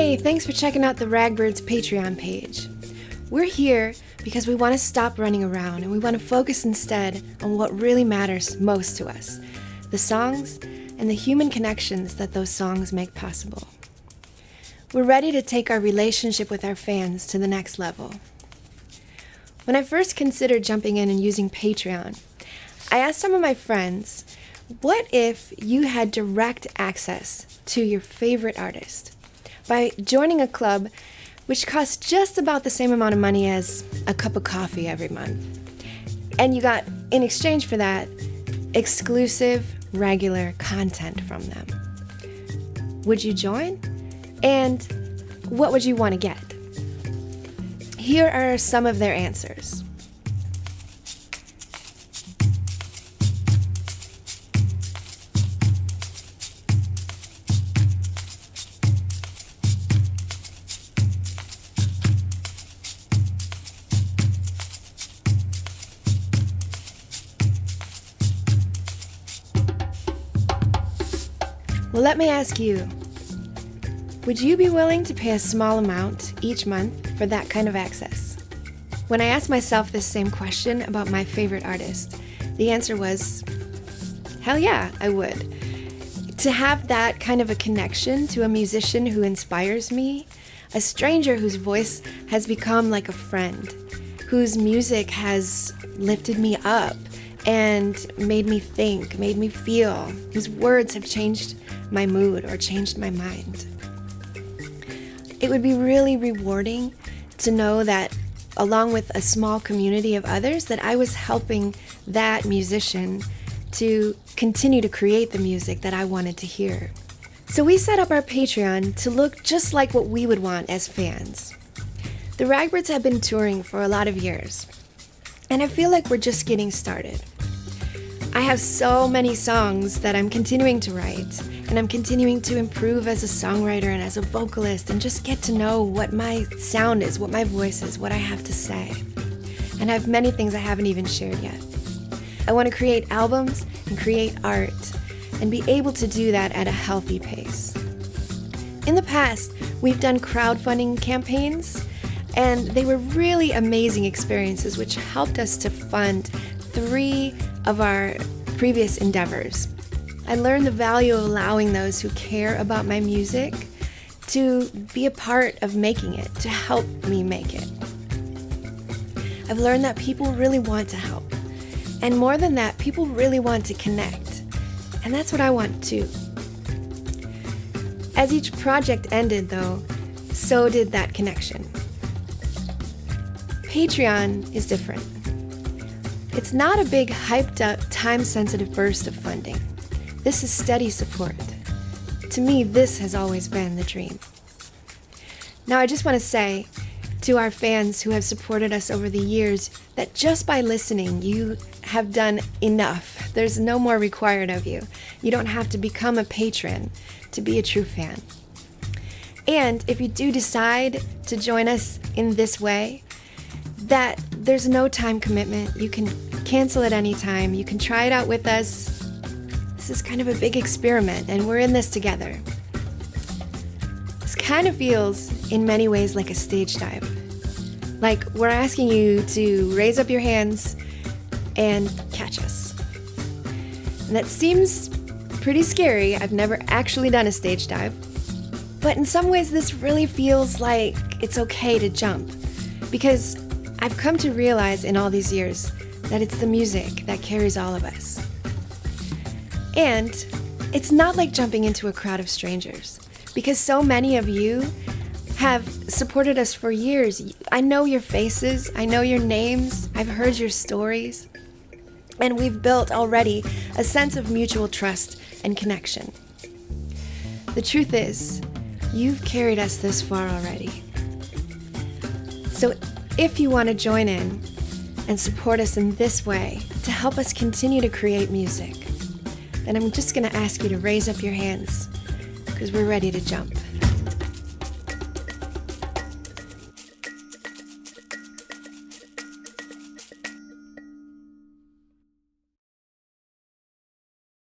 Hey, thanks for checking out the Ragbirds Patreon page. We're here because we want to stop running around and we want to focus instead on what really matters most to us, the songs and the human connections that those songs make possible. We're ready to take our relationship with our fans to the next level. When I first considered jumping in and using Patreon, I asked some of my friends, what if you had direct access to your favorite artist by joining a club which costs just about the same amount of money as a cup of coffee every month? And you got, in exchange for that, exclusive, regular content from them. Would you join? And what would you want to get? Here are some of their answers. Well, let me ask you, would you be willing to pay a small amount each month for that kind of access? When I asked myself this same question about my favorite artist, the answer was, hell yeah, I would. To have that kind of a connection to a musician who inspires me, a stranger whose voice has become like a friend, whose music has lifted me up and made me think, made me feel, whose words have changed my mood or changed my mind. It would be really rewarding to know that along with a small community of others that I was helping that musician to continue to create the music that I wanted to hear. So we set up our Patreon to look just like what we would want as fans. The Ragbirds have been touring for a lot of years, and I feel like we're just getting started. I have so many songs that I'm continuing to write, and I'm continuing to improve as a songwriter and as a vocalist and just get to know what my sound is, what my voice is, what I have to say. And I have many things I haven't even shared yet. I want to create albums and create art and be able to do that at a healthy pace. In the past, we've done crowdfunding campaigns, and they were really amazing experiences which helped us to fund 3 of our previous endeavors. I learned the value of allowing those who care about my music to be a part of making it, to help me make it. I've learned that people really want to help. And more than that, people really want to connect. And that's what I want too. As each project ended though, so did that connection. Patreon is different. It's not a big, hyped up, time-sensitive burst of funding. This is steady support. To me, this has always been the dream. Now, I just want to say to our fans who have supported us over the years that just by listening, you have done enough. There's no more required of you. You don't have to become a patron to be a true fan. And if you do decide to join us in this way, that there's no time commitment. You can cancel at any time. You can try it out with us. This is kind of a big experiment, and we're in this together. This kind of feels, in many ways, like a stage dive. Like we're asking you to raise up your hands and catch us. And that seems pretty scary. I've never actually done a stage dive. But in some ways, this really feels like it's okay to jump, because I've come to realize in all these years that it's the music that carries all of us. And it's not like jumping into a crowd of strangers, because so many of you have supported us for years. I know your faces, I know your names, I've heard your stories, and we've built already a sense of mutual trust and connection. The truth is, you've carried us this far already. So if you want to join in and support us in this way to help us continue to create music, then I'm just going to ask you to raise up your hands because we're ready to jump.